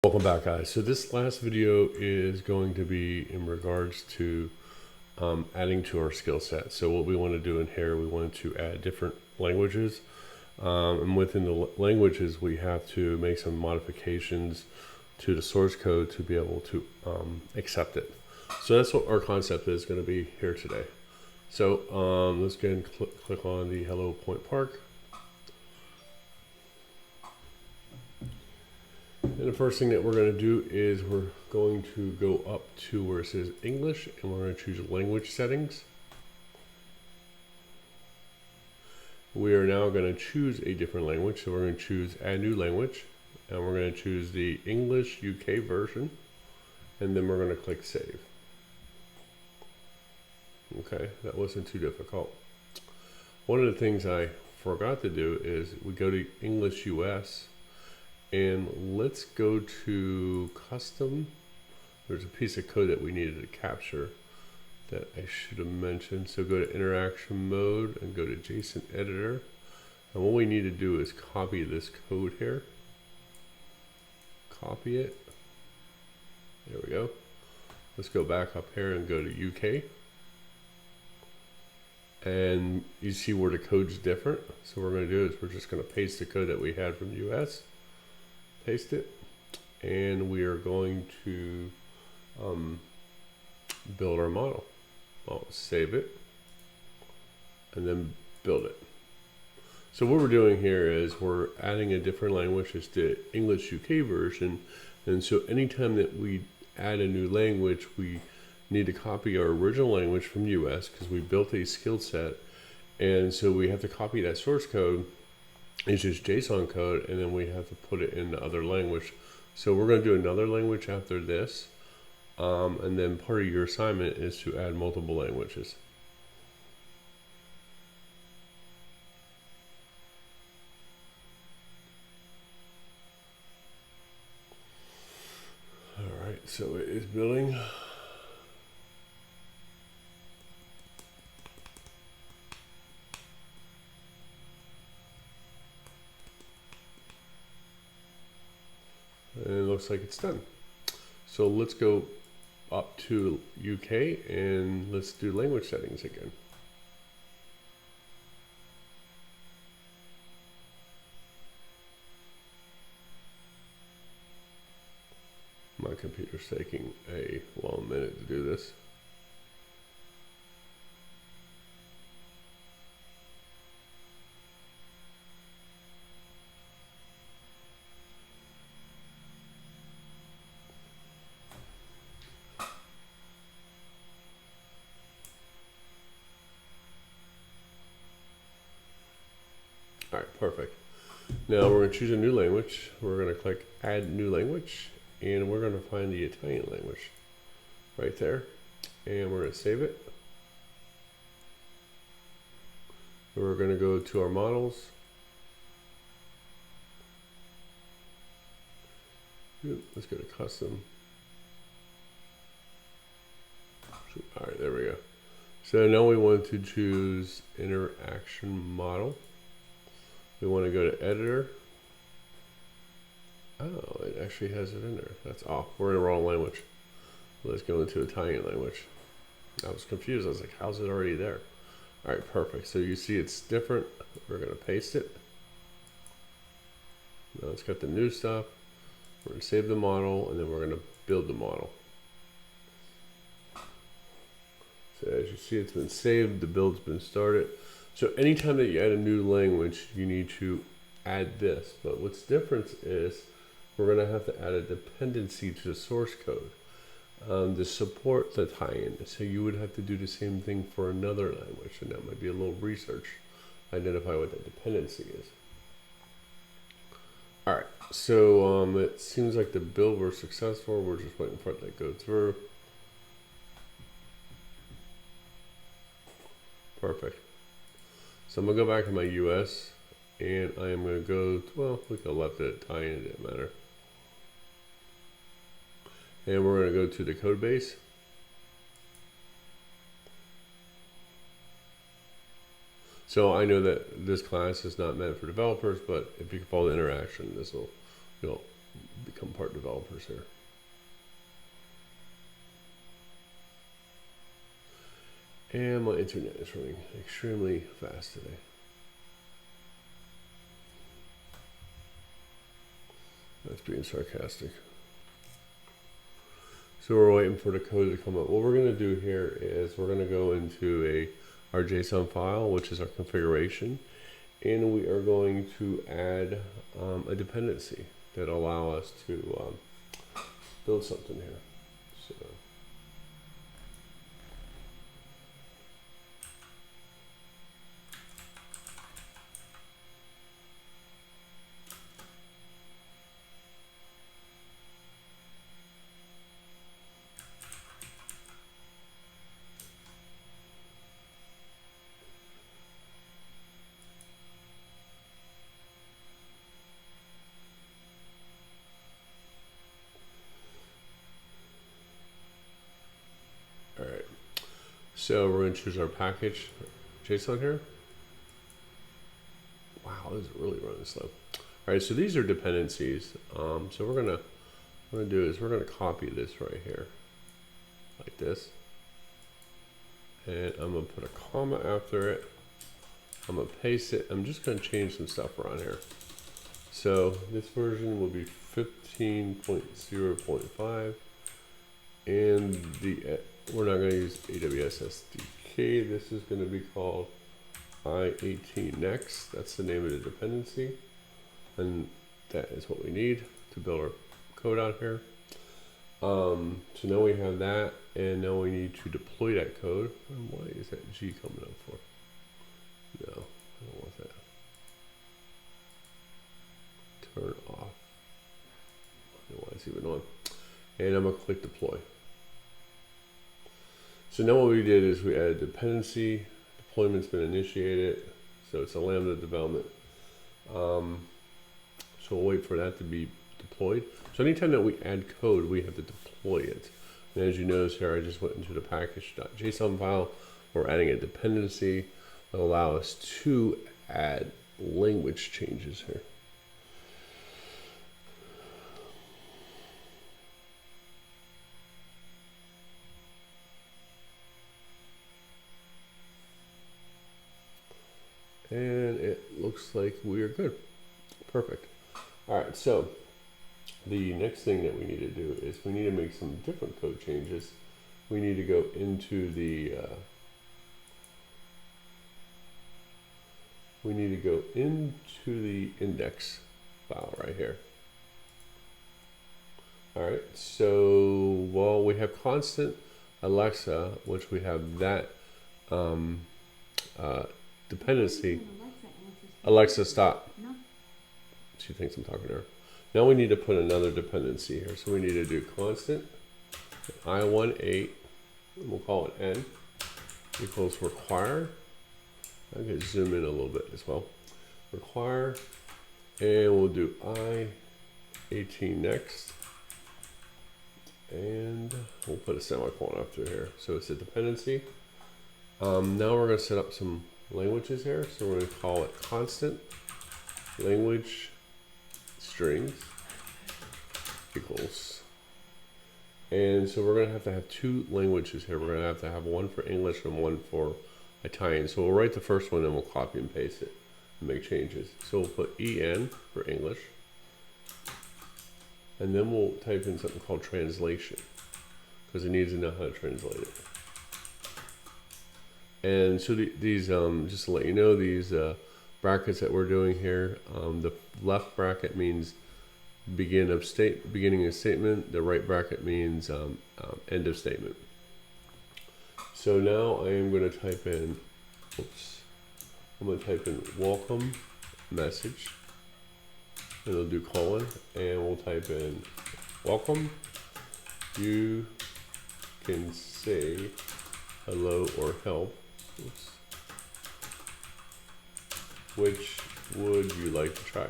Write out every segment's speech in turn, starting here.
Welcome back, guys. So this last video is going to be in regards to adding to our skill set. So what we want to do in here, we want to add different languages, and within the languages we have to make some modifications to the source code to be able to accept it. So that's what our concept is going to be here today. So let's go ahead and click on the Hello Point Park. And the first thing that we're going to do is we're going to go up to where it says English, and we're going to choose language settings. We are now going to choose a different language. So we're going to choose add new language, and we're going to choose the English UK version, and then we're going to click save. Okay, that wasn't too difficult. One of the things I forgot to do is we go to English US. And let's go to custom. There's a piece of code that we needed to capture that I should have mentioned. So go to interaction mode and go to Json Editor. And what we need to do is copy this code here. Copy it. There we go. Let's go back up here and go to UK. And you see where the code's different. So what we're going to do is we're just going to paste the code that we had from US. Paste it, and we are going to build our model. I'll save it and then build it. So what we're doing here is we're adding a different language. It's the English UK version, and so anytime that we add a new language, we need to copy our original language from US because we built a skill set, and so we have to copy that source code. It's just JSON code, and then we have to put it in the other language. So we're going to do another language after this, and then part of your assignment is to add multiple languages. All right, so it is building. And it looks like it's done. So let's go up to UK and let's do language settings again. My computer's taking a long minute to do this. All right, perfect. Now we're going to choose a new language. We're going to click add new language, and we're going to find the Italian language right there, and we're going to save it. We're going to go to our models. Let's go to custom. All right, there we go. So now we want to choose interaction model. We want to go to editor. Oh, it actually has it in there. That's off. We're in the wrong language. Let's go into Italian language. I was confused. I was like, how's it already there? All right, perfect. So you see it's different. We're going to paste it. Now it's got the new stuff. We're going to save the model, and then we're going to build the model. So as you see, it's been saved. The build's been started. So anytime that you add a new language, you need to add this. But what's different is we're going to have to add a dependency to the source code to support the tie-in. So you would have to do the same thing for another language, and that might be a little research. Identify what that dependency is. All right, so it seems like the build was successful. We're just waiting for it to go through. Perfect. So I'm going to go back to my US, and I am going to go, well, we could have left it tie in, it didn't matter. And we're going to go to the code base. So I know that this class is not meant for developers, but if you can follow the interaction, this will become part developers here. And my internet is running extremely fast today. That's being sarcastic. So we're waiting for the code to come up. What we're going to do here is we're going to go into our JSON file, which is our configuration, and we are going to add a dependency that allow us to build something here. So. All right, so we're going to choose our package JSON here. Wow, this is really running slow. All right, so these are dependencies. So what we're gonna do is we're gonna copy this right here, like this, and I'm gonna put a comma after it. I'm gonna paste it. I'm just gonna change some stuff around here. So this version will be 15.0.5, and we're not going to use AWS SDK. This is going to be called I18 Next. That's the name of the dependency, and that is what we need to build our code out here. So now we have that, and now we need to deploy that code. And why is that G coming up for? No, I don't want that. Turn off. I don't know why it's even on. And I'm going to click deploy. So now what we did is we added dependency. Deployment's been initiated. So it's a Lambda development. So we'll wait for that to be deployed. So anytime that we add code, we have to deploy it. And as you notice here, I just went into the package.json file. We're adding a dependency that will allow us to add language changes here. And it looks like we are good. Perfect. All right, so the next thing that we need to do is we need to make some different code changes. We need to go into the index file right here. All right, so while we have constant Alexa, which we have that dependency. Alexa, stop. No. She thinks I'm talking to her. Now we need to put another dependency here. So we need to do constant I18, and we'll call it n, equals require. I'm going to zoom in a little bit as well. Require, and we'll do I18 next. And we'll put a semicolon after here. So it's a dependency. Now we're going to set up some languages here. So we're going to call it constant language strings equals. And so we're going to have two languages here. We're going to have one for English and one for Italian. So we'll write the first one and we'll copy and paste it and make changes. So we'll put EN for English. And then we'll type in something called translation, because it needs to know how to translate it. And so these, just to let you know, these brackets that we're doing here, the left bracket means beginning of statement. The right bracket means end of statement. So now I am going to type in, I'm going to type in welcome message. And it'll do colon, and we'll type in welcome. You can say hello or help. Oops. Which would you like to try?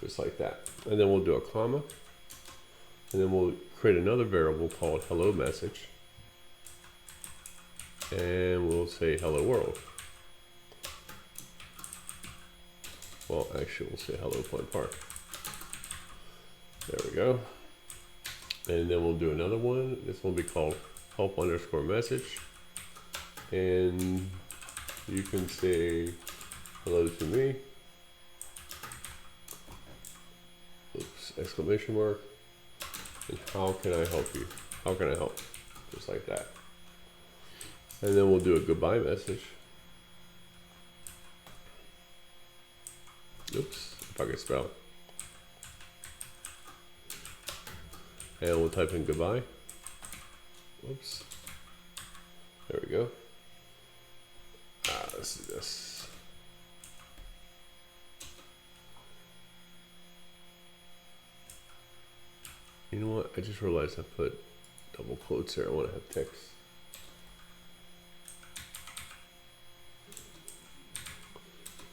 Just like that. And then we'll do a comma. And then we'll create another variable called hello message. And we'll say hello world. Well, actually, we'll say hello point park. There we go. And then we'll do another one. This one will be called help underscore message. And you can say hello to me. Oops, exclamation mark. And how can I help you? How can I help? Just like that. And then we'll do a goodbye message. Oops, if I can spell. And we'll type in goodbye. Whoops. There we go. Let's do this. You know what? I just realized I put double quotes here. I want to have text.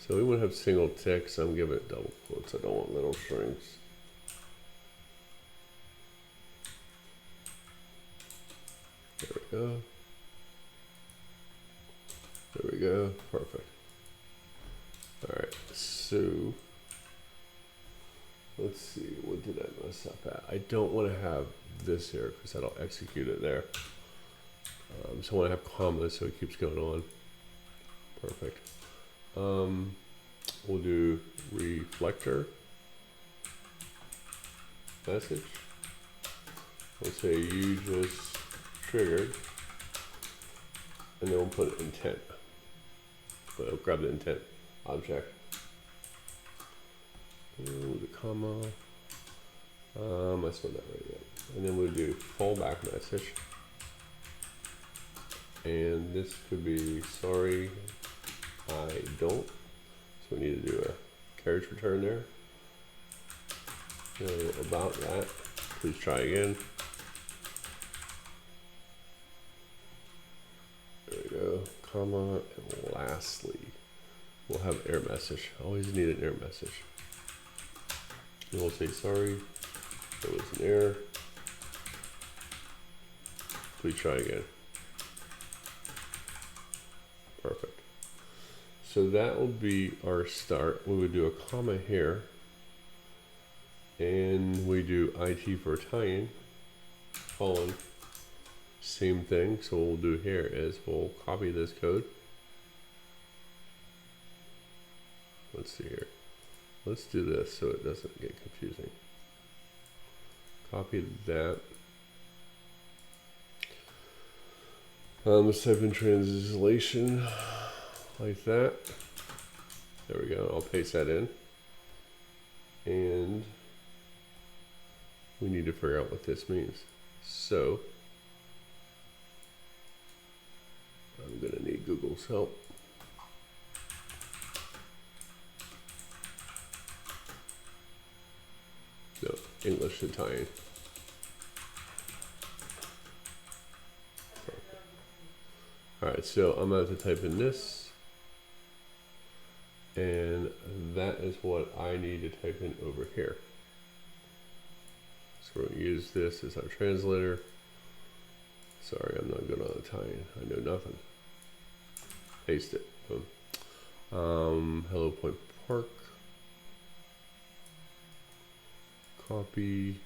So we want to have single text. I'm giving it double quotes. I don't want little strings. There we go. There we go. Perfect. All right. So let's see. What did I mess up at? I don't want to have this here because that'll execute it there. So I want to have commas so it keeps going on. Perfect. We'll do reflector message. We'll say you just triggered, and then we'll put intent. We'll grab the intent object. Ooh, the comma. I spelled that right yet. And then we'll do fallback message. And this could be sorry, I don't. So we need to do a carriage return there. So about that, please try again. There we go, comma, and lastly, we'll have error message. Always need an error message. And we'll say sorry, there was an error. Please try again. Perfect. So that will be our start. We would do a comma here, and we do IT for Italian, colon, same thing. So what we'll do here is we'll copy this code. Let's see here. Let's do this so it doesn't get confusing. Copy that. Let's type in translation like that. There we go. I'll paste that in. And we need to figure out what this means. So I'm going to need Google's help. No, English Italian. Alright, so I'm going to have to type in this, and that is what I need to type in over here. So we're going to use this as our translator. Sorry, I'm not good on Italian. I know nothing. Paste it. Boom. Hello Point Park. Copy.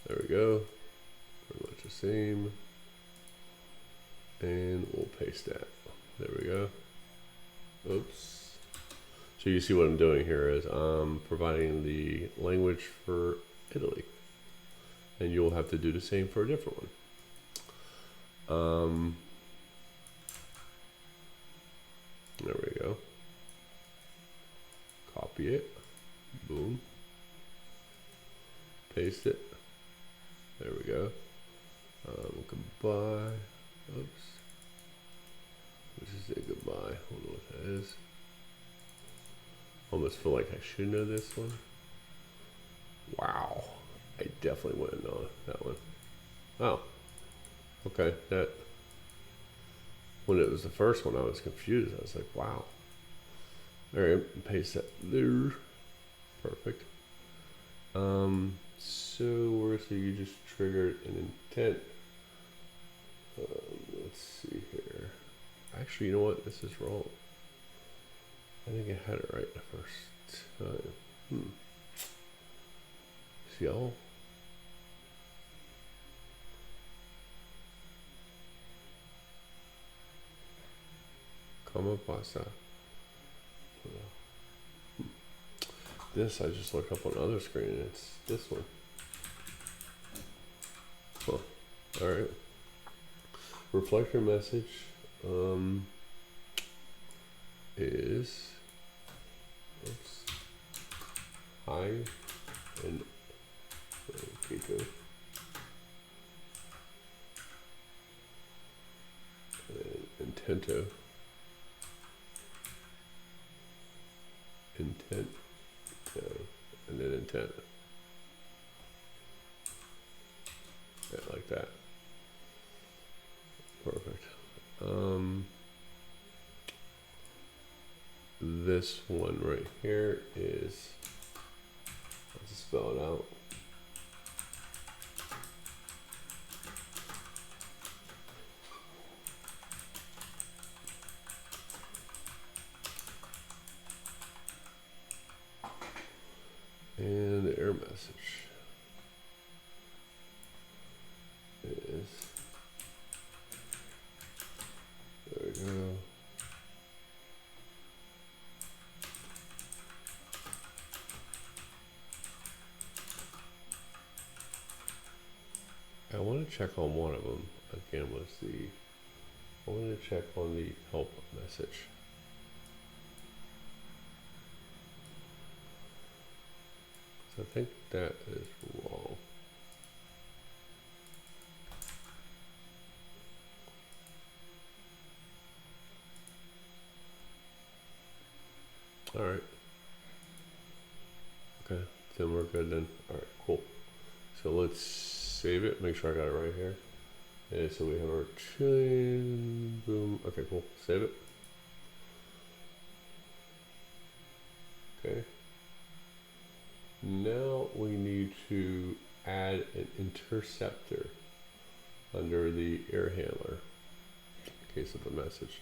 There we go. Pretty much the same. And we'll paste that. There we go. Oops. So you see what I'm doing here is I'm providing the language for Italy. And you'll have to do the same for a different one. There we go. Copy it. Boom. Paste it. There we go. Goodbye. Oops. Let's just say goodbye. I don't know what that is. Almost feel like I should know this one. Wow. I definitely wouldn't know that one. Oh. Okay. That. When it was the first one, I was confused. I was like, wow. All right. Paste that there. Perfect. So you just triggered an intent. Let's see here. actually, you know what? This is wrong. I think I had it right the first time. See all? Como pasa? This I just looked up on the other screen and it's this one. Huh. Alright. Reflector message is hi and Kiko. And intento. Intent. And then intent. Yeah, like that. Perfect. This one right here is, let's spell it out. And the error message is, there we go. I want to check on one of them. Again, I want to check on the help message. So I think that is wrong. All right. Okay, then we're good then. All right, cool. So let's save it, make sure I got it right here. And so we have our chain, boom. Okay, cool, save it. Okay. Now we need to add an interceptor under the error handler in case of a message.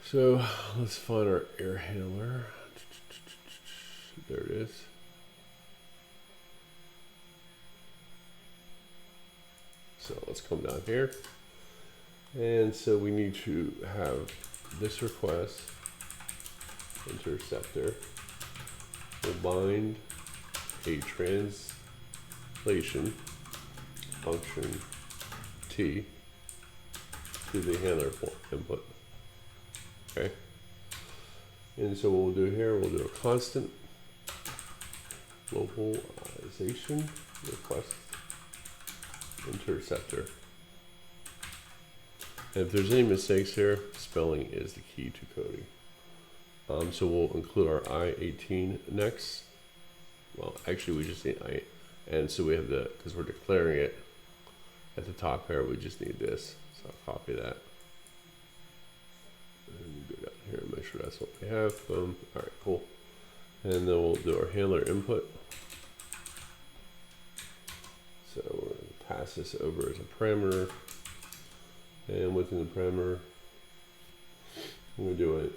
So let's find our error handler. There it is. So let's come down here. And so we need to have this request, interceptor, will bind a translation function T to the handler input. Okay. And so what we'll do here, we'll do a constant localization request interceptor. And if there's any mistakes here, spelling is the key to coding. So we'll include our I-18 next. Well, actually we just need I, and so we have the, because we're declaring it at the top here, we just need this. So I'll copy that. And go down here and make sure that's what we have. Boom. All right, cool. And then we'll do our handler input. So we're going to pass this over as a parameter. And within the parameter, I'm going to do it.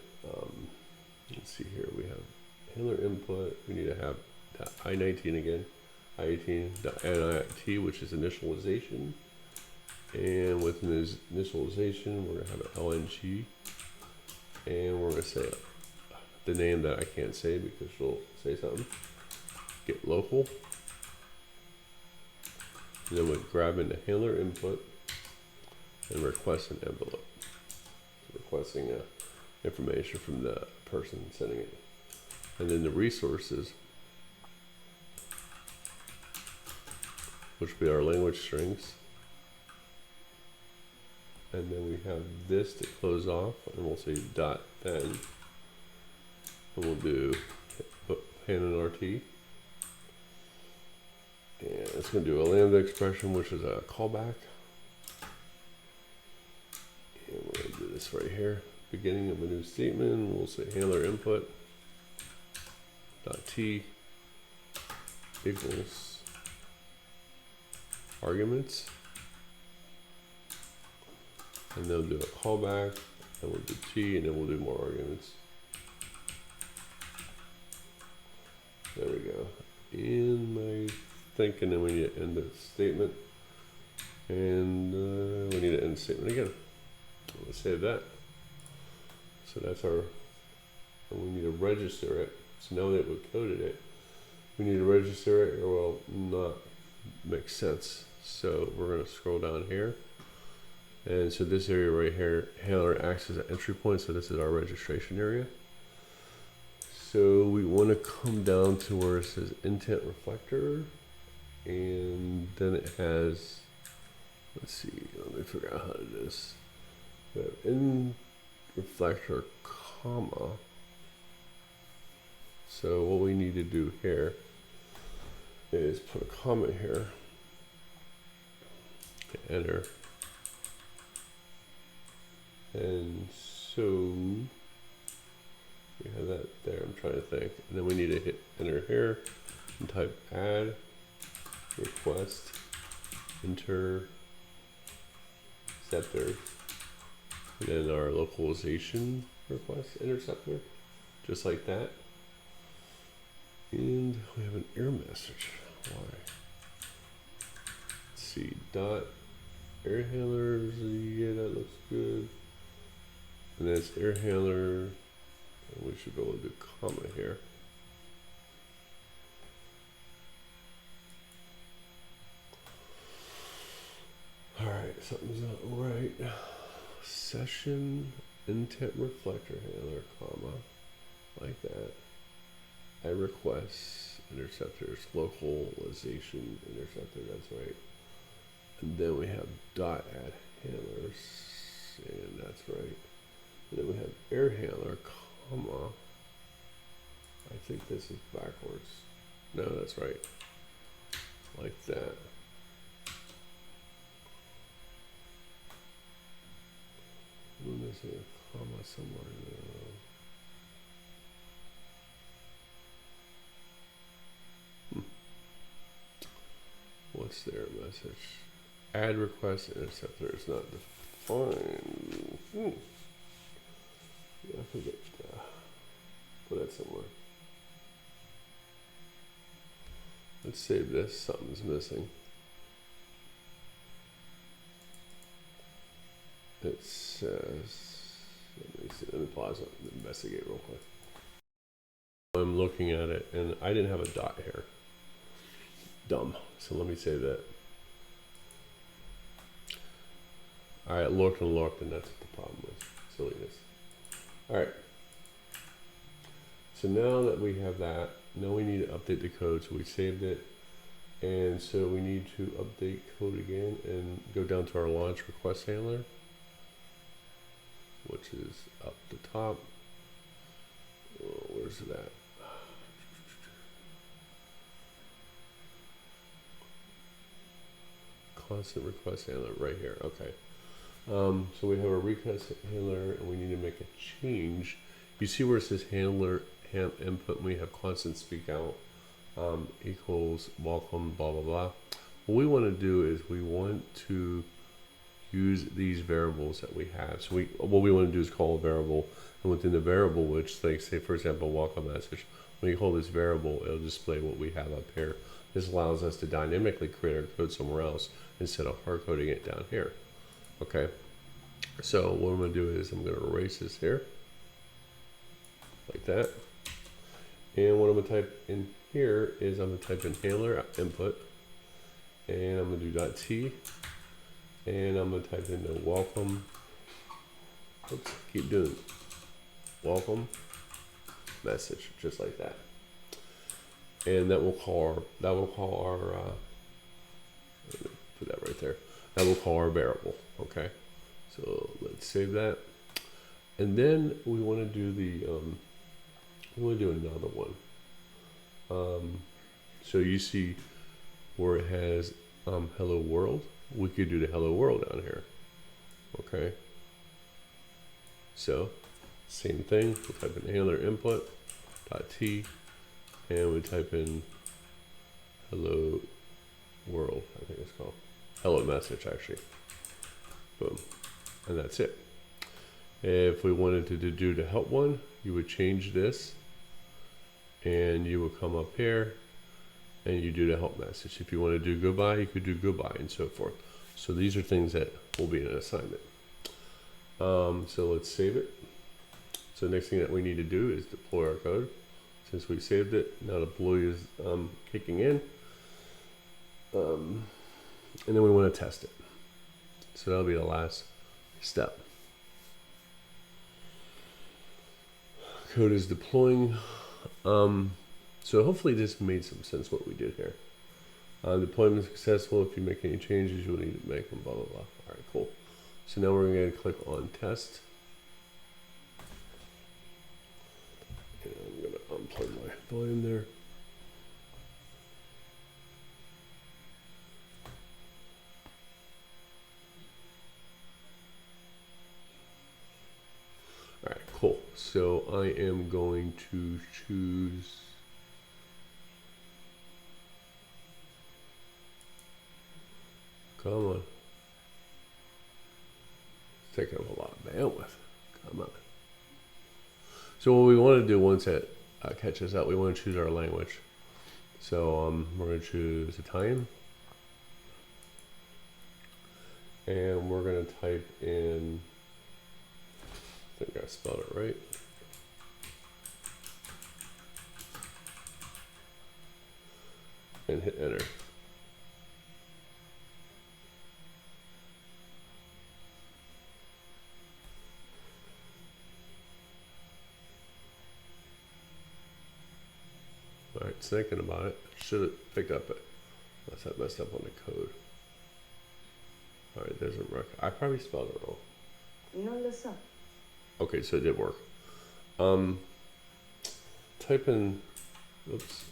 Let's see here. We have handler input. We need to have I-19 again. I-18.NIT, which is initialization. And within this initialization, we're going to have an LNG. And we're going to say the name that I can't say because she'll say something. Get local. And then we'll grab in the handler input and request an envelope. So requesting information from the person sending it. And then the resources, which will be our language strings. And then we have this to close off, and we'll say dot then. And we'll do pan and RT. And it's going to do a lambda expression, which is a callback. And we're going to do this right here. Beginning of a new statement, we'll say handler input dot t equals arguments. and then we'll do a callback, and we'll do T, and then we'll do more arguments. There we go. In my thinking, then we need to end the statement, and we need to end the statement again. Let's save that. So that's our, and we need to register it. So now that we've coded it, we need to register it, or will not make sense. So we're going to scroll down here. And so this area right here, handler acts as an entry point. So this is our registration area. So we want to come down to where it says intent reflector. And then it has, let's see, let me figure out how to do this. We have in reflector, comma. So what we need to do here is put a comment here, enter, and so we have that there. I'm trying to think, and then we need to hit enter here and type add request Interceptor, and then our localization request Interceptor, just like that. And we have an error message. Why? Let's see, dot error handlers, yeah, that looks good. And that's error handler, and we should be able to do comma here. Alright, something's not right. Session intent reflector handler, comma, like that. I request interceptors, localization interceptor, that's right. And then we have dot add handlers, and that's right. And then we have error handler, comma. I think this is backwards. No, that's right. Like that. We're missing a comma somewhere. What's their message? Add request interceptor is not defined. Yeah, I forget. Put that somewhere. Let's save this. Something's missing. It says, let me see, let me pause and investigate real quick. I'm looking at it and I didn't have a dot here. Dumb. So let me save that. All right, looked and looked, and that's what the problem was. Silliness. All right. So now that we have that, now we need to update the code. So we saved it. And so we need to update code again and go down to our launch request handler, which is up the top. Oh, where's it at? Constant request handler right here. Okay. So we have a request handler and we need to make a change. You see where it says handler ham input, we have constant speak out equals welcome, blah, blah, blah. What we want to do is we want to use these variables that we have. So what we want to do is call a variable, and within the variable, which, like, say for example, welcome message, when you call this variable, it'll display what we have up here. This allows us to dynamically create our code somewhere else instead of hard coding it down here. Okay, so what I'm going to do is I'm going to erase this here like that, and what I'm going to type in here is I'm going to type in handler input, and I'm going to do .t, and I'm going to type in the welcome. Oops, keep doing it. Welcome message, just like that, and that will call our put that right there. That will call our variable. Okay, so let's save that, and then we want to do the we want to do another one. So you see where it has hello world. We could do the hello world down here. Okay, so same thing. We'll type in handler input .t, and we type in hello world. I think it's called hello message, actually. Boom. and that's it. If we wanted to do the help one, you would change this, and you would come up here, and you do the help message. If you want to do goodbye, you could do goodbye, and so forth. So these are things that will be in an assignment. So let's save it. So the next thing that we need to do is deploy our code. Since we saved it, now deploy is kicking in. And then we want to test it. So that'll be the last step. Code is deploying. So hopefully this made some sense what we did here. Deployment successful. If you make any changes, you'll need to make them, blah, blah, blah. All right, cool. So now we're going to click on test. And I'm going to unplug my volume there. All right, cool. So I am going to choose. Come on. It's taking up a lot of bandwidth. Come on. So what we want to do once it catches up, we want to choose our language. So we're going to choose Italian. And we're going to type in, I think I spelled it right. And hit enter. All right, thinking about it. Should have picked up it. Unless I messed up on the code. All right, doesn't work. I probably spelled it wrong. Non lo so. Okay, so it did work. Type in, oops,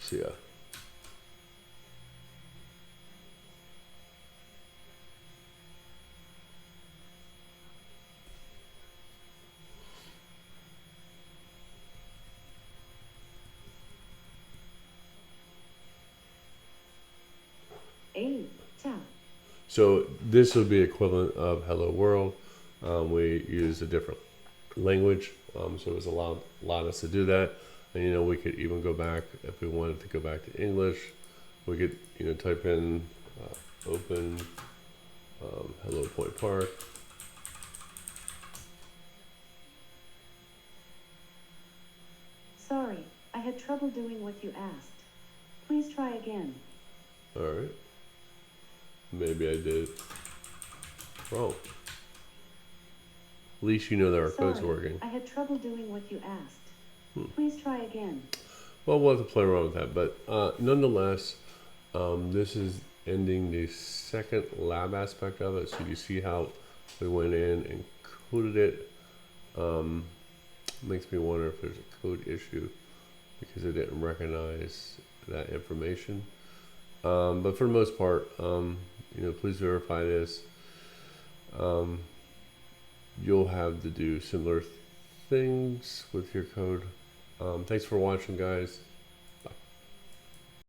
see ya. So this would be equivalent of hello world. We use a different language, so it was allowed us to do that. And you know, we could even go back if we wanted to go back to English. We could, you know, type in open hello Point Park. Sorry, I had trouble doing what you asked. Please try again. All right. Maybe I did wrong. At least you know that our code's working. I had trouble doing what you asked. Please try again. Well, we'll have to play around with that, but nonetheless, this is ending the second lab aspect of it. So you see how we went in and coded it. Makes me wonder if there's a code issue because it didn't recognize that information. But for the most part, you know, please verify this. You'll have to do similar things with your code. Thanks for watching, guys.